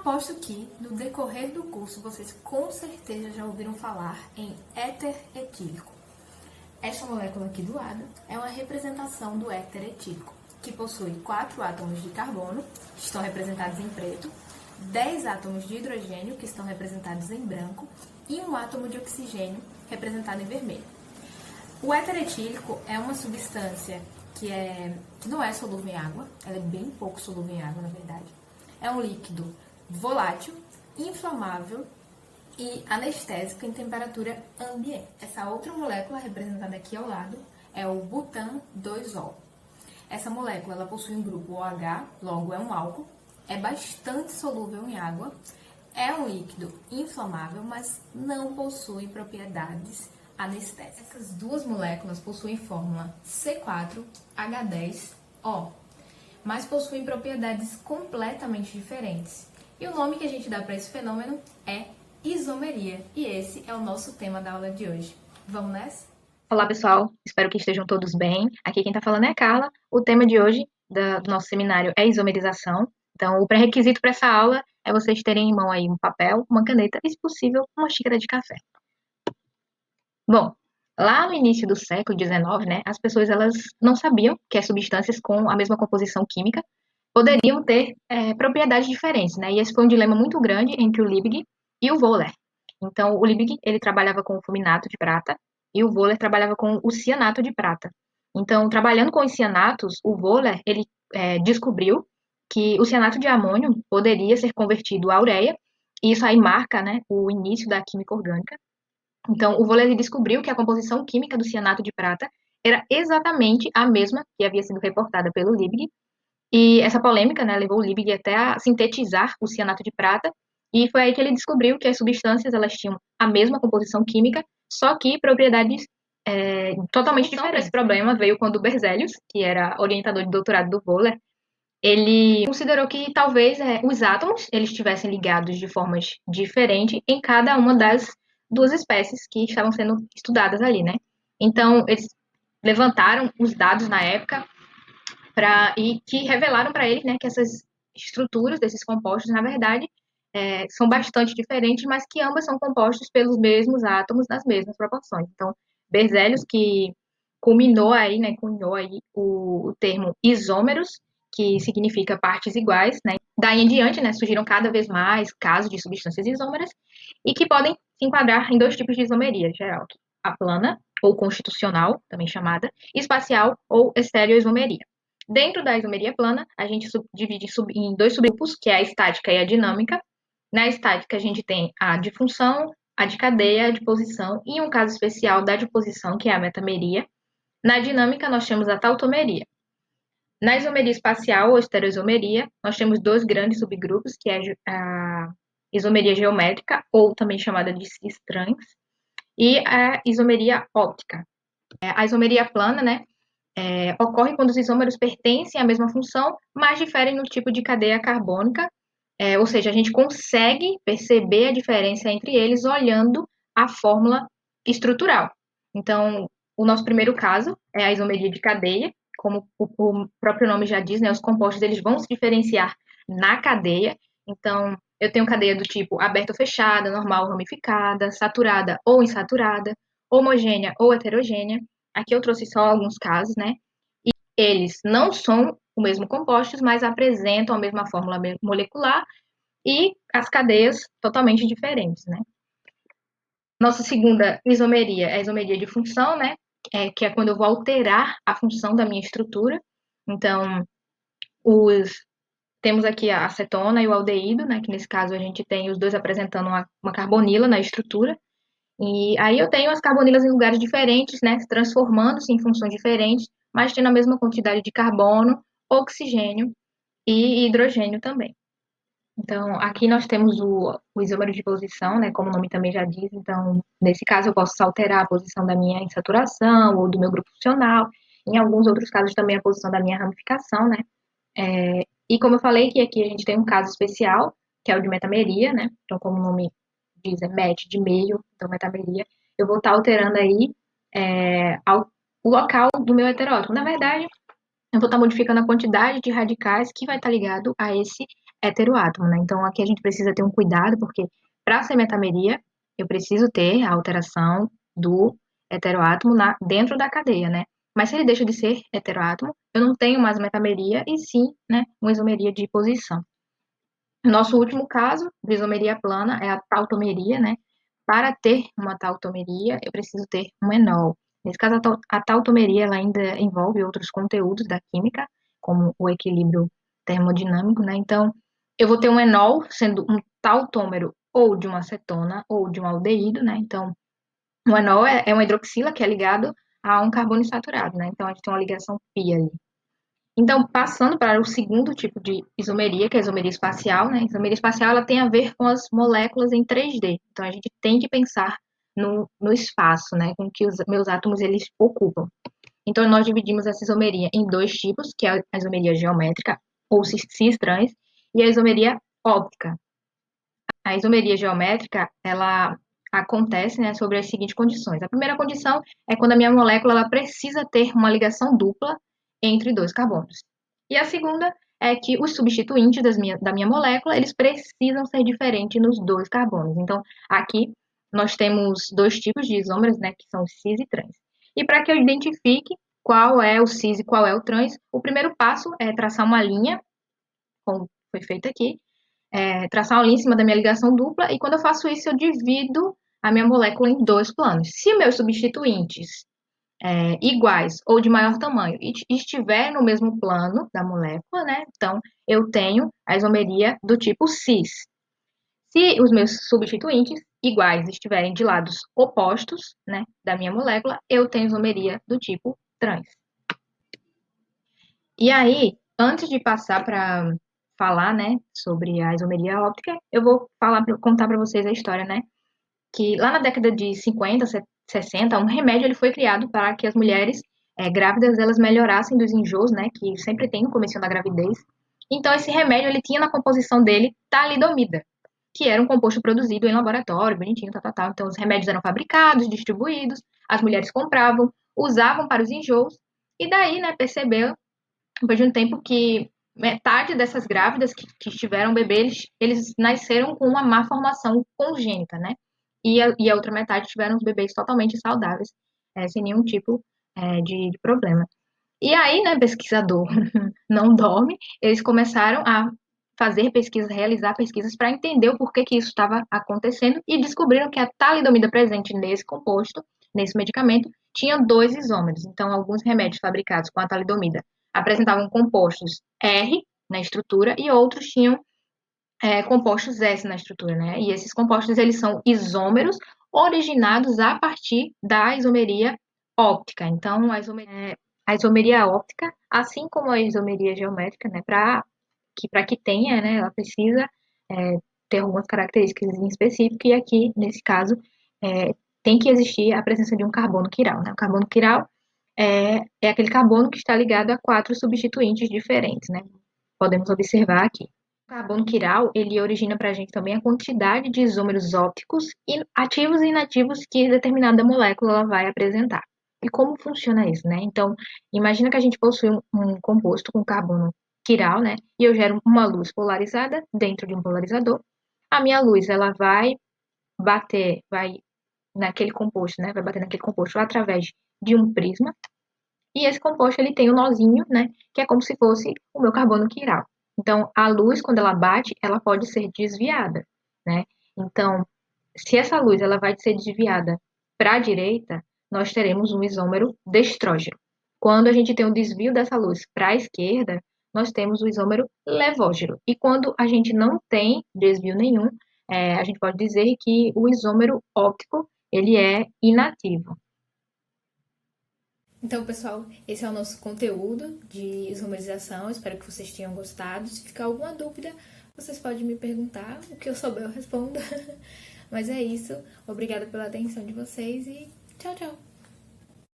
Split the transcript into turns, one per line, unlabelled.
Aposto que, no decorrer do curso, vocês com certeza já ouviram falar em éter etílico. Esta molécula aqui do lado é uma representação do éter etílico, que possui 4 átomos de carbono, que estão representados em preto, 10 átomos de hidrogênio, que estão representados em branco, e um átomo de oxigênio, representado em vermelho. O éter etílico é uma substância que não é solúvel em água, ela é bem pouco solúvel em água, na verdade. É um líquido volátil, inflamável e anestésico em temperatura ambiente. Essa outra molécula representada aqui ao lado é o butan-2-ol. Essa molécula ela possui um grupo OH, logo é um álcool, é bastante solúvel em água, é um líquido inflamável, mas não possui propriedades anestésicas. Essas duas moléculas possuem fórmula C4H10O, mas possuem propriedades completamente diferentes. E o nome que a gente dá para esse fenômeno é isomeria. E esse é o nosso tema da aula de hoje. Vamos nessa?
Olá, pessoal. Espero que estejam todos bem. Aqui quem está falando é a Carla. O tema de hoje do nosso seminário é isomerização. Então, o pré-requisito para essa aula é vocês terem em mão aí um papel, uma caneta e, se possível, uma xícara de café. Bom, lá no início do século XIX, né, as pessoas elas não sabiam que as substâncias com a mesma composição química poderiam ter propriedades diferentes, né? E esse foi um dilema muito grande entre o Liebig e o Wöhler. Então, o Liebig ele trabalhava com o fulminato de prata e o Wöhler trabalhava com o cianato de prata. Então, trabalhando com os cianatos, o Wöhler ele descobriu que o cianato de amônio poderia ser convertido à ureia, e isso aí marca, né, o início da química orgânica. Então, o Wöhler descobriu que a composição química do cianato de prata era exatamente a mesma que havia sido reportada pelo Liebig, e essa polêmica, né, levou o Liebig até a sintetizar o cianato de prata, e foi aí que ele descobriu que as substâncias elas tinham a mesma composição química, só que propriedades totalmente diferentes. Esse problema veio quando Berzelius, que era orientador de doutorado do Wöhler, ele considerou que talvez os átomos eles estivessem ligados de formas diferentes em cada uma das duas espécies que estavam sendo estudadas ali, né? Então, eles levantaram os dados na época e que revelaram para eles, né, que essas estruturas desses compostos, na verdade, são bastante diferentes, mas que ambas são compostos pelos mesmos átomos nas mesmas proporções. Então, Berzelius, que cunhou aí o termo isômeros, que significa partes iguais, né? Daí em diante, né, surgiram cada vez mais casos de substâncias isômeras e que podem se enquadrar em dois tipos de isomeria geral: a plana, ou constitucional, também chamada, espacial ou estereoisomeria. Dentro da isomeria plana, a gente divide em dois subgrupos, que é a estática e a dinâmica. Na estática, a gente tem a de função, a de cadeia, a de posição e um caso especial da de posição, que é a metameria. Na dinâmica, nós temos a tautomeria. Na isomeria espacial ou estereoisomeria, nós temos dois grandes subgrupos, que é a isomeria geométrica, ou também chamada de cis-trans, e a isomeria óptica. A isomeria plana, né, ocorre quando os isômeros pertencem à mesma função, mas diferem no tipo de cadeia carbônica, ou seja, a gente consegue perceber a diferença entre eles olhando a fórmula estrutural. Então, o nosso primeiro caso é a isomeria de cadeia, como o próprio nome já diz, né, os compostos eles vão se diferenciar na cadeia. Então, eu tenho cadeia do tipo aberta ou fechada, normal ou ramificada, saturada ou insaturada, homogênea ou heterogênea. Aqui eu trouxe só alguns casos, né? E eles não são o mesmo compostos, mas apresentam a mesma fórmula molecular e as cadeias totalmente diferentes, né? Nossa segunda isomeria é a isomeria de função, né? Que é quando eu vou alterar a função da minha estrutura. Então, temos aqui a acetona e o aldeído, né? Que nesse caso a gente tem os dois apresentando uma carbonila na estrutura. E aí eu tenho as carbonilas em lugares diferentes, né, transformando-se em funções diferentes, mas tendo a mesma quantidade de carbono, oxigênio e hidrogênio também. Então, aqui nós temos o isômero de posição, né, como o nome também já diz. Então, nesse caso, eu posso alterar a posição da minha insaturação ou do meu grupo funcional. Em alguns outros casos, também a posição da minha ramificação, né. E como eu falei, que aqui a gente tem um caso especial, que é o de metameria, né. Então, como o nome diz, é met de meio, então metameria, eu vou estar alterando aí o local do meu heterótomo. Na verdade, eu vou estar modificando a quantidade de radicais que vai estar ligado a esse heteroátomo, né? Então, aqui a gente precisa ter um cuidado, porque para ser metameria, eu preciso ter a alteração do heteroátomo dentro da cadeia, né? Mas se ele deixa de ser heteroátomo, eu não tenho mais metameria e sim, né, uma isomeria de posição. Nosso último caso de isomeria plana é a tautomeria, né? Para ter uma tautomeria, eu preciso ter um enol. Nesse caso, a tautomeria ela ainda envolve outros conteúdos da química, como o equilíbrio termodinâmico, né? Então, eu vou ter um enol sendo um tautômero ou de uma acetona ou de um aldeído, né? Então, o enol é uma hidroxila que é ligado a um carbono insaturado, né? Então, a gente tem uma ligação pi ali. Então, passando para o segundo tipo de isomeria, que é a isomeria espacial, né? A isomeria espacial ela tem a ver com as moléculas em 3D. Então, a gente tem que pensar no espaço, né? Com que os meus átomos eles ocupam. Então, nós dividimos essa isomeria em dois tipos, que é a isomeria geométrica, ou cis-trans, e a isomeria óptica. A isomeria geométrica, ela acontece, né, sobre as seguintes condições. A primeira condição é quando a minha molécula ela precisa ter uma ligação dupla entre dois carbonos. E a segunda é que os substituintes da minha molécula, eles precisam ser diferentes nos dois carbonos. Então, aqui nós temos dois tipos de isômeros, né, que são o cis e trans. E para que eu identifique qual é o cis e qual é o trans, o primeiro passo é traçar uma linha, como foi feito aqui, traçar uma linha em cima da minha ligação dupla, e quando eu faço isso, eu divido a minha molécula em dois planos. Se meus substituintes iguais ou de maior tamanho estiver no mesmo plano da molécula, né? Então, eu tenho a isomeria do tipo cis. Se os meus substituintes iguais estiverem de lados opostos, né, da minha molécula, eu tenho isomeria do tipo trans. E aí, antes de passar para falar, né, sobre a isomeria óptica, eu vou contar para vocês a história, né, que lá na década de 50, 60, um remédio ele foi criado para que as mulheres grávidas elas melhorassem dos enjoos, né, que sempre tem no começo da gravidez. Então esse remédio ele tinha na composição dele talidomida, que era um composto produzido em laboratório, bonitinho, tal, tal, tal. Então os remédios eram fabricados, distribuídos, as mulheres compravam, usavam para os enjoos e daí, né, percebeu depois de um tempo que metade dessas grávidas que tiveram bebê, eles nasceram com uma má formação congênita, né? E a outra metade tiveram os bebês totalmente saudáveis, sem nenhum tipo de problema. E aí, né, pesquisador não dorme, eles começaram a fazer pesquisas, realizar pesquisas para entender o porquê que isso estava acontecendo e descobriram que a talidomida presente nesse composto, nesse medicamento, tinha dois isômeros. Então, alguns remédios fabricados com a talidomida apresentavam compostos R na estrutura e outros tinham compostos S na estrutura, né? E esses compostos eles são isômeros originados a partir da isomeria óptica. Então, a isomeria óptica, assim como a isomeria geométrica, né, para que tenha, né, ela precisa ter algumas características em específico, e aqui, nesse caso, tem que existir a presença de um carbono quiral, né? O carbono quiral é aquele carbono que está ligado a quatro substituintes diferentes, né? Podemos observar aqui. O carbono quiral, ele origina para a gente também a quantidade de isômeros ópticos ativos e inativos que determinada molécula ela vai apresentar. E como funciona isso, né? Então, imagina que a gente possui um composto com carbono quiral, né? E eu gero uma luz polarizada dentro de um polarizador. A minha luz, ela vai naquele composto, né? Vai bater naquele composto através de um prisma. E esse composto, ele tem um nozinho, né? Que é como se fosse o meu carbono quiral. Então, a luz, quando ela bate, ela pode ser desviada, né? Então, se essa luz ela vai ser desviada para a direita, nós teremos um isômero destrógeno. Quando a gente tem um desvio dessa luz para a esquerda, nós temos o isômero levógeno. E quando a gente não tem desvio nenhum, a gente pode dizer que o isômero óptico ele é inativo.
Então, pessoal, esse é o nosso conteúdo de isomerização. Espero que vocês tenham gostado. Se ficar alguma dúvida, vocês podem me perguntar. O que eu souber, eu respondo. Mas é isso. Obrigada pela atenção de vocês e tchau, tchau!